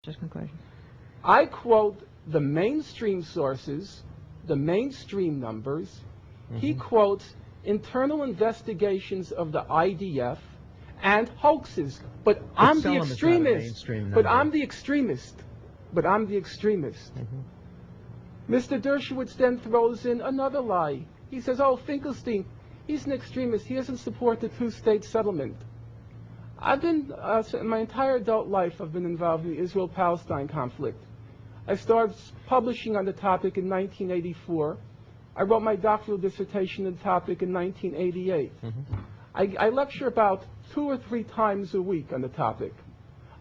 Just conclusion. I quote the mainstream sources, the mainstream numbers. He quotes internal investigations of the IDF and hoaxes. But I'm the extremist. But I'm the extremist. But I'm the extremist. Mr. Dershowitz then throws in another lie. He says, oh, Finkelstein, he's an extremist. He doesn't support the two-state settlement. I've been, in my entire adult life, I've been involved in the Israel-Palestine conflict. I started publishing on the topic in 1984. I wrote my doctoral dissertation on the topic in 1988. I lecture about 2 or 3 times a week on the topic.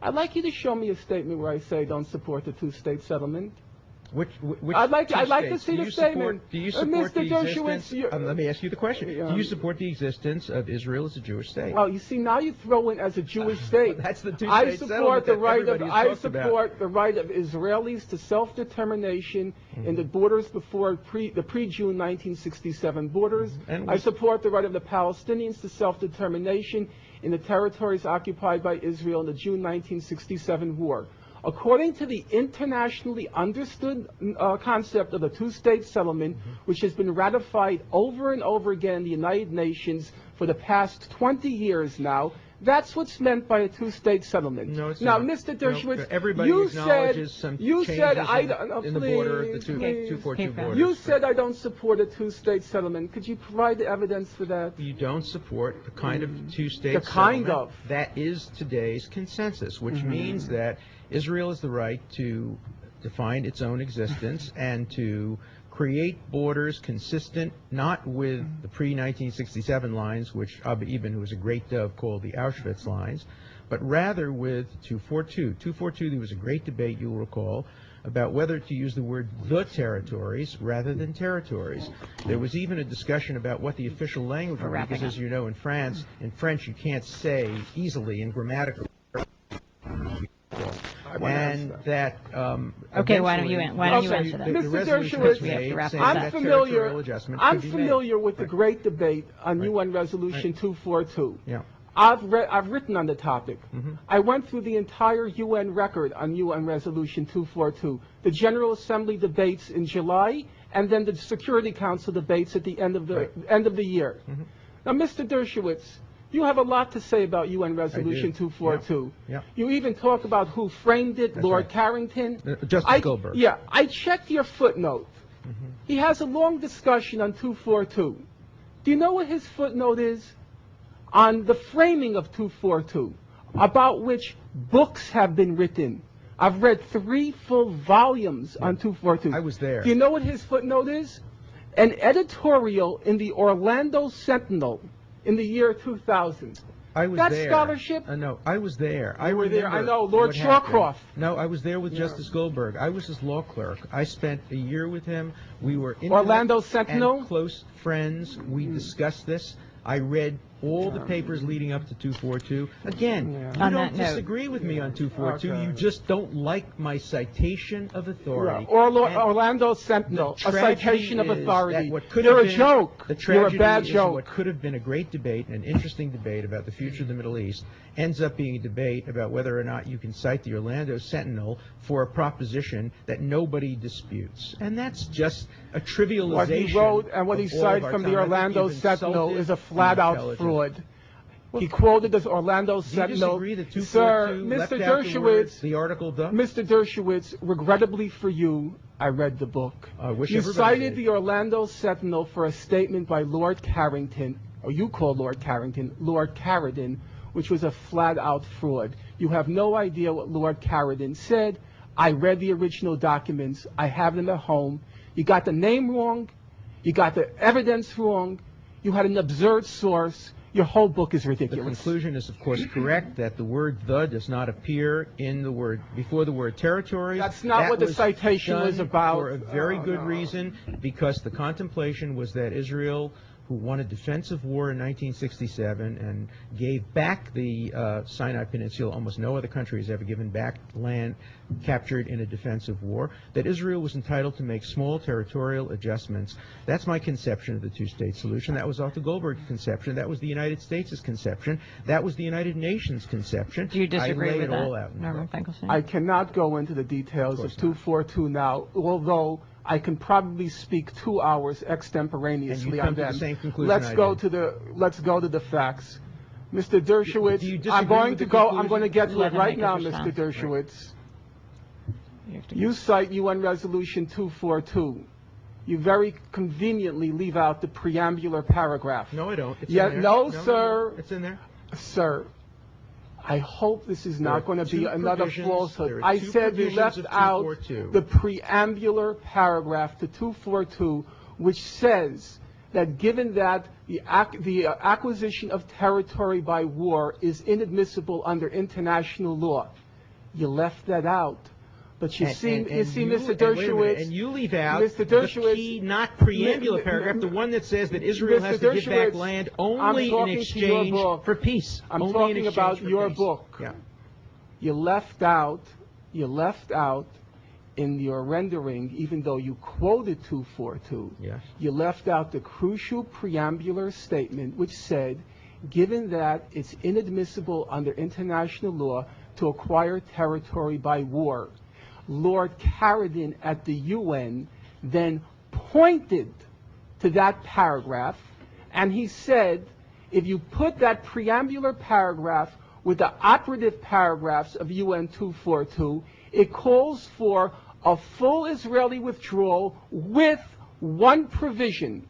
I'd like you to show me a statement where I say I don't support the two-state settlement. Which I'd like to see the statement. Do you support Mr. the existence? Dershowitz, Let me ask you the question. Do you support the existence of Israel as a Jewish state? Well, you see, now you throw in as a Jewish state. That's the two-state I support the right of Israelis to self-determination in the borders before the pre-June 1967 borders. I support the right of the Palestinians to self-determination in the territories occupied by Israel in the June 1967 war. According to the internationally understood concept of the two-state settlement, which has been ratified over and over again in the United Nations for the past 20 years now, that's what's meant by a two-state settlement. No, it's now, not. Mr. Dershowitz, everybody acknowledges some changes in the border, the 242 border. You said I don't support a two-state settlement. Could you provide the evidence for that? You don't support the kind of two-state settlement that is today's consensus, which means that Israel has the right to define its own existence and to create borders consistent not with the pre-1967 lines, which Abba Eban, who was a great dove, called the Auschwitz lines, but rather with 242. 242, there was a great debate, you'll recall, about whether to use the word the territories rather than territories. There was even a discussion about what the official language was, because as you know, in French you can't say easily and grammatically. And that okay, why don't you answer that? Mr. Dershowitz, I'm familiar with the great debate on UN Resolution 242. Yeah. I've written on the topic. I went through the entire UN record on UN Resolution 242. The General Assembly debates in July, and then the Security Council debates at the end of the year. Now, Mr. Dershowitz, you have a lot to say about UN Resolution 242. Yeah. You even talk about who framed it, Lord Carrington. Justice Goldberg. Yeah, I checked your footnote. He has a long discussion on 242. Do you know what his footnote is? On the framing of 242, about which books have been written. I've read 3 full volumes on 242. I was there. Do you know what his footnote is? An editorial in the Orlando Sentinel in the year 2000. I was That's there. scholarship? No, I was there. You were there. I know. Lord Shawcroft. No, I was there with Justice Goldberg. I was his law clerk. I spent a year with him. We were in Orlando Sentinel and close friends. We discussed this. I read all the papers leading up to 242. Again, you don't disagree with me on 242. You just don't like my citation of authority. Orlando Sentinel, a citation of authority. You're a joke. You're a bad joke. What could have been a great debate, an interesting debate about the future of the Middle East, ends up being a debate about whether or not you can cite the Orlando Sentinel for a proposition that nobody disputes. And that's just a trivialization. What he wrote and what he cited from the Orlando Sentinel is a flat-out fraud. He quoted the Orlando Sentinel. Do you disagree that 242 Sir, left out the article duck? Mr. Dershowitz, regrettably for you, I read the book. You cited the Orlando Sentinel for a statement by Lord Carrington, or you call Lord Carrington, Lord Carradine, which was a flat-out fraud. You have no idea what Lord Carradine said. I read the original documents. I have them at home. You got the name wrong. You got the evidence wrong. You had an absurd source. Your whole book is ridiculous. The conclusion is, of course, correct that the word "the" does not appear in the word before the word "territories." That's not what the citation was about. For a very good reason, because the contemplation was that Israel who won a defensive war in 1967 and gave back the Sinai Peninsula. Almost no other country has ever given back land captured in a defensive war, that Israel was entitled to make small territorial adjustments. That's my conception of the two-state solution. That was Arthur Goldberg's conception. That was the United States' conception. That was the United Nations' conception. Do you disagree with that, all out Norman Finkelstein? I cannot go into the details of 242 now, although I can probably speak 2 hours extemporaneously on them. Let's go to the facts. Mr. Dershowitz, I'm going to get to it right now, Mr. Dershowitz. You cite UN Resolution 242. You very conveniently leave out the preambular paragraph. No, I don't. It's yeah, in there. No, sir. It's in there. Sir, I hope this is not going to be another falsehood. I said you left out the preambular paragraph to 242, which says that given that the acquisition of territory by war is inadmissible under international law. You left that out. But you see, Mr. Dershowitz, and you leave out Mr. Dershowitz, the key, not preambular paragraph, the one that says that Israel has to give back land only in exchange for peace. I'm talking about your book. Yeah. You left out in your rendering, even though you quoted 242, yes, you left out the crucial preambular statement which said, given that it's inadmissible under international law to acquire territory by war, Lord Carradine at the UN then pointed to that paragraph, and he said, if you put that preambular paragraph with the operative paragraphs of UN 242, it calls for a full Israeli withdrawal with one provision.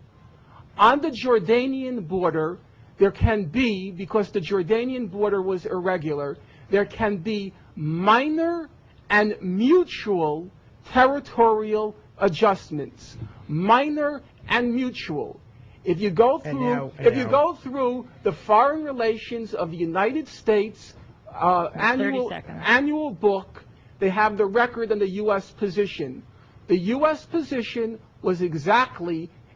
On the Jordanian border, there can be, because the Jordanian border was irregular, there can be minor and mutual territorial adjustments. Minor and mutual. If you go through the foreign relations of the United States annual book, they have the record on the U.S. position. The U.S. position was it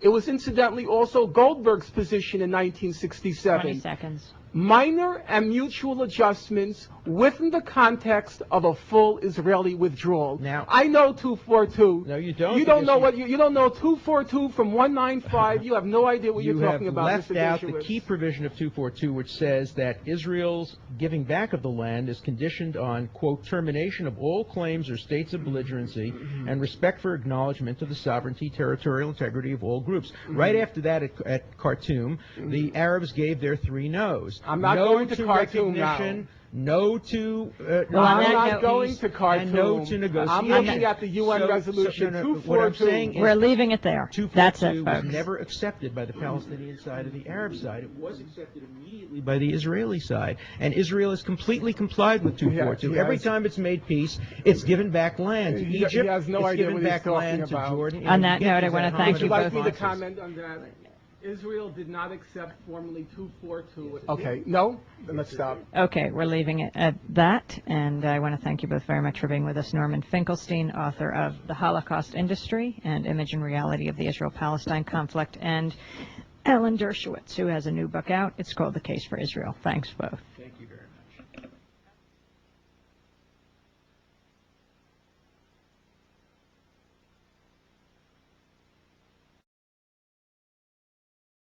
was incidentally also Goldberg's position in 1967. 20 seconds. Minor and mutual adjustments within the context of a full Israeli withdrawal. Now, I know 242. No, you don't. You don't know you don't know 242 from 195. You have no idea what you're talking about. You have left out the key provision of 242, which says that Israel's giving back of the land is conditioned on, quote, termination of all claims or states of belligerency and respect for acknowledgement of the sovereignty, territorial integrity of all groups. Right after that, at Khartoum, the Arabs gave their 3 no's. I'm not going to Khartoum now. No to I'm not going to Khartoum. And no to negotiation. I'm looking at the UN resolution 242. What I'm saying is we're leaving it there. That's it, 242 folks. was never accepted by the Palestinian side or the Arab side. It was accepted immediately by the Israeli side. And Israel has completely complied with 242. Every time it's made peace, it's given back land to Egypt. He has no idea what he's talking about. To Jordan. On that note, I want to thank you both. Would you like me to comment on that? Israel did not accept formally 242. Okay, no? Then let's stop. Okay, we're leaving it at that, and I want to thank you both very much for being with us. Norman Finkelstein, author of The Holocaust Industry and Image and Reality of the Israel-Palestine Conflict, and Alan Dershowitz, who has a new book out. It's called The Case for Israel. Thanks both.